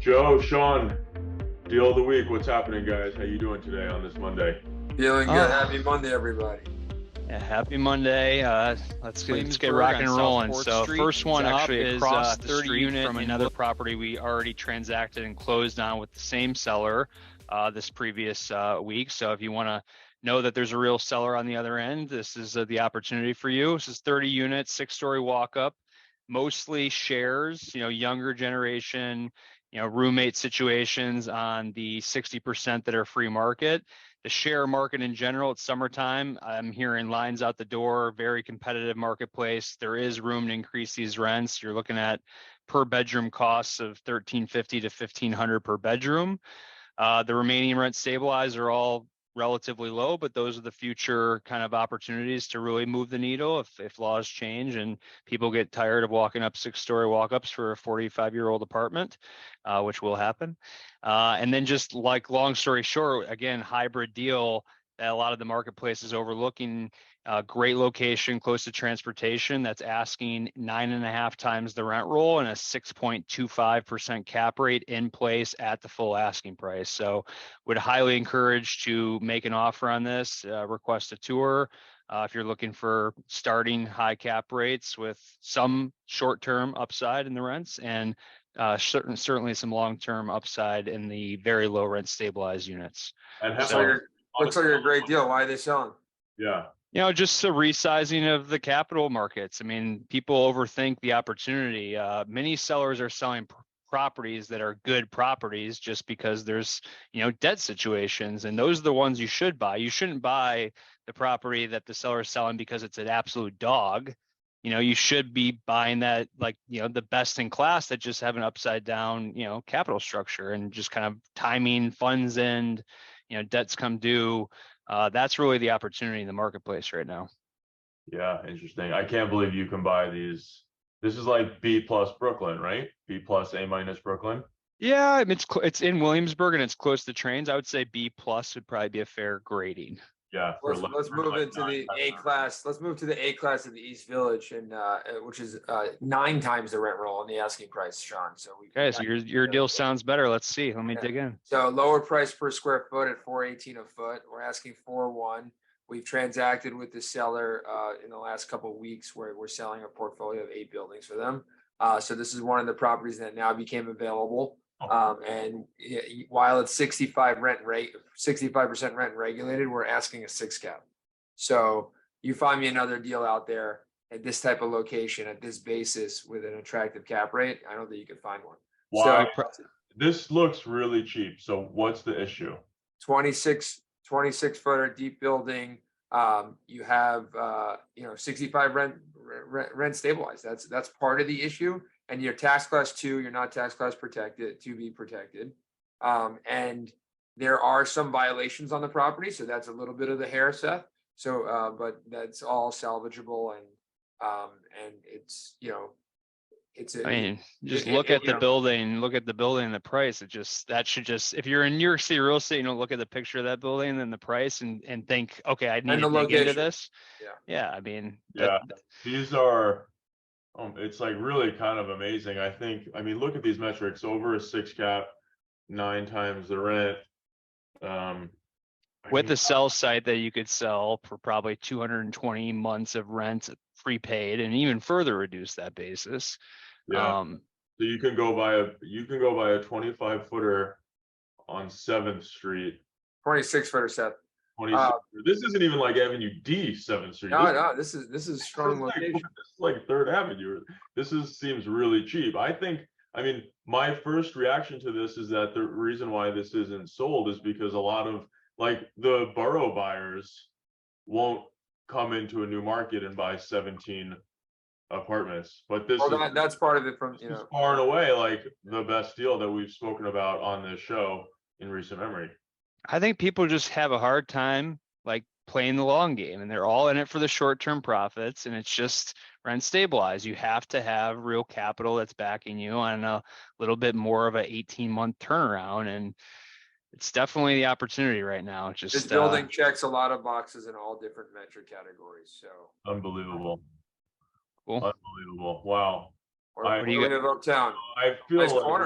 Joe, Shaun, deal of the week. What's happening, guys? How you doing today on this Monday? Feeling good. Happy Monday, everybody. Yeah, happy Monday. Let's get rocking and rolling. So first one actually across the street from another property we already transacted and closed on with the same seller this previous week. So if you want to know that there's a real seller on the other end, this is the opportunity for you. This is 30 units, 6-story walk up, mostly shares, younger generation, roommate situations on the 60% that are free market. The share market in general, it's summertime. I'm hearing lines out the door, very competitive marketplace. There is room to increase these rents. You're looking at per bedroom costs of $1,350 to $1,500 per bedroom. The remaining rent stabilized are all relatively low, but those are the future kind of opportunities to really move the needle if laws change and people get tired of walking up 6-story walk-ups for a 45-year-old apartment, which will happen. And then just like long story short, again, hybrid deal that a lot of the marketplace is overlooking. Great location, close to transportation. That's asking 9.5 times the rent roll and a 6.25% cap rate in place at the full asking price. So would highly encourage to make an offer on this, request a tour. If you're looking for starting high cap rates with some short-term upside in the rents and certainly some long-term upside in the very low rent stabilized units. And looks like a great deal. Why are they selling? Yeah. Just a resizing of the capital markets. I mean, people overthink the opportunity. Many sellers are selling properties that are good properties just because there's, debt situations, and those are the ones you should buy. You shouldn't buy the property that the seller is selling because it's an absolute dog. You should be buying that, like, the best in class that just have an upside down, capital structure and just kind of timing funds and, debts come due. That's really the opportunity in the marketplace right now. Yeah, interesting. I can't believe you can buy these. This is like B plus Brooklyn, right? B plus A minus Brooklyn. Yeah, I mean, it's in Williamsburg and it's close to trains. I would say B plus would probably be a fair grading. Yeah. Let's move into the A class. Let's move to the A class of the East Village, and which is 9 times the rent roll on the asking price, Shaun. So so your deal sounds better. Let's see. Let me dig in. So lower price per square foot at $418 a foot. We're asking $4,100. We've transacted with the seller in the last couple of weeks where we're selling a portfolio of 8 buildings for them. So this is one of the properties that now became available. And while it's 65% rent regulated, we're asking a 6 cap. So you find me another deal out there at this type of location at this basis with an attractive cap rate, I don't think you can find one. Wow. So, this looks really cheap. So what's the issue? 26 footer deep building. You have 65 rent stabilized. That's part of the issue. And you're tax class 2, you're not tax class protected, to be protected. And there are some violations on the property. So that's a little bit of the hair, Seth. So, but that's all salvageable, and it's, look at the building and the price. If you're in New York City real estate, look at the picture of that building and then the price and think, okay, I need to dig into this. Yeah. These are, it's like really kind of amazing. Look at these metrics: over a 6 cap, 9 times the rent. With the sell site that you could sell for probably 220 months of rent prepaid and even further reduce that basis. Yeah. So you can go buy a 25 footer on 7th Street. 26 footer, Seth. 26. This isn't even like Avenue D, 7th Street. No, this is strong location. This is like 3rd Avenue. Seems really cheap. My first reaction to this is that the reason why this isn't sold is because a lot of the borough buyers won't come into a new market and buy 17 apartments. But that's part of it. From far and away like the best deal that we've spoken about on this show in recent memory. I think people just have a hard time playing the long game, and they're all in it for the short-term profits, and it's just rent stabilized. You have to have real capital that's backing you on a little bit more of an 18-month turnaround, and it's definitely the opportunity right now. This building checks a lot of boxes in all different metric categories. So unbelievable. Cool. Unbelievable. Wow. What do you get of Uptown? I feel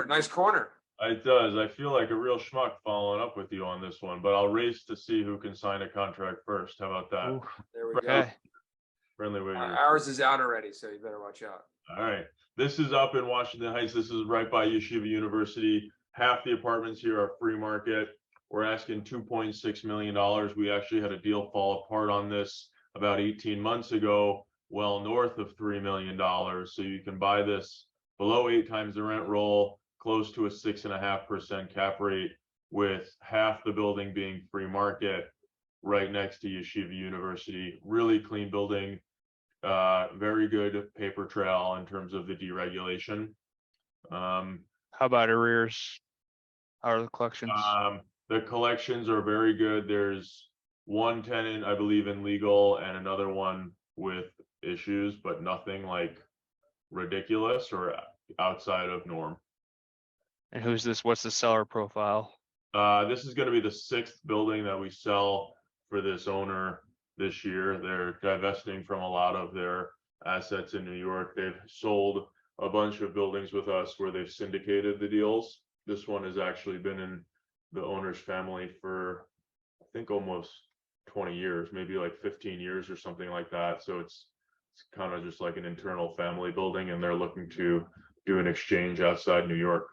nice corner. It does. I feel like a real schmuck following up with you on this one, but I'll race to see who can sign a contract first. How about that? Ooh, There we okay. go. Friendly way. Ours is out already, so you better watch out. All right. This is up in Washington Heights. This is right by Yeshiva University. Half the apartments here are free market. We're asking $2.6 million. We actually had a deal fall apart on this about 18 months ago, well north of $3 million. So you can buy this below 8 times the rent roll, close to a 6.5% cap rate, with half the building being free market right next to Yeshiva University. Really clean building. Very good paper trail in terms of the deregulation. How about arrears? How are the collections? The collections are very good. There's one tenant, I believe, in legal and another one with issues, but nothing like ridiculous or outside of norm. And who's this? What's the seller profile? This is going to be the 6th building that we sell for this owner this year. They're divesting from a lot of their assets in New York. They've sold a bunch of buildings with us where they've syndicated the deals. This one has actually been in the owner's family for, I think, almost 20 years, maybe like 15 years or something like that. So it's kind of just like an internal family building, and they're looking to do an exchange outside New York.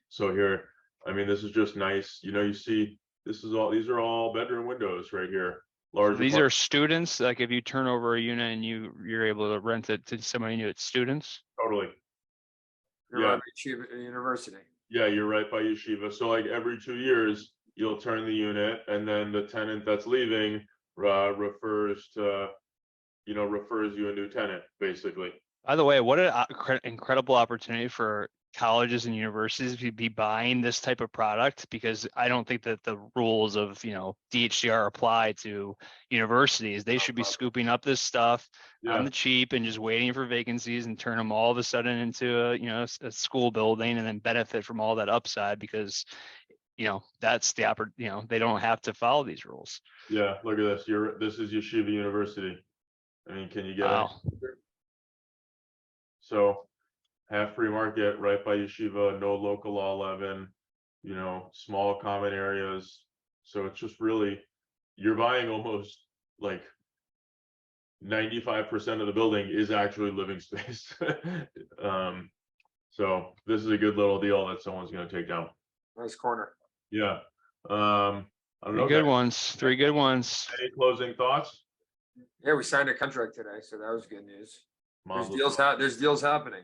So here, I mean, this is just nice. You know, you see, these are all bedroom windows right here. So these are students. Like if you turn over a unit and you're able to rent it to somebody new, it's students. Totally. You're right by Yeshiva University. Yeah, you're right by Yeshiva. So like every 2 years, you'll turn the unit, and then the tenant that's leaving refers you a new tenant, basically. By the way, what an incredible opportunity for colleges and universities to be buying this type of product, because I don't think that the rules of, DHCR apply to universities. They should be scooping up this stuff on the cheap and just waiting for vacancies and turn them all of a sudden into a school building and then benefit from all that upside, because that's the they don't have to follow these rules. Yeah, look at this. This is Yeshiva University. I mean, can you get it? So half free market right by Yeshiva, no local law 11, small common areas. So it's just really, you're buying almost like 95% of the building is actually living space. So this is a good little deal that someone's going to take down. Nice corner. Yeah. I don't know. Three good ones. Any closing thoughts? Yeah, we signed a contract today, so that was good news. There's deals happening.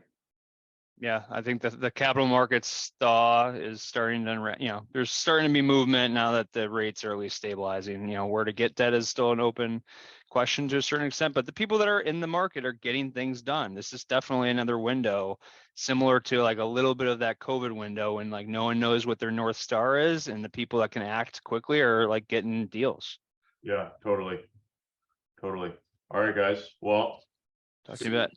Yeah, I think that the capital markets thaw is starting to, there's starting to be movement now that the rates are at least stabilizing. Where to get debt is still an open question to a certain extent, but the people that are in the market are getting things done. This is definitely another window similar to like a little bit of that COVID window when like no one knows what their North Star is, and the people that can act quickly are like getting deals. Yeah, totally. All right, guys. Well, talk to you about.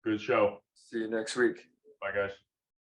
Good show. See you next week. Bye, guys.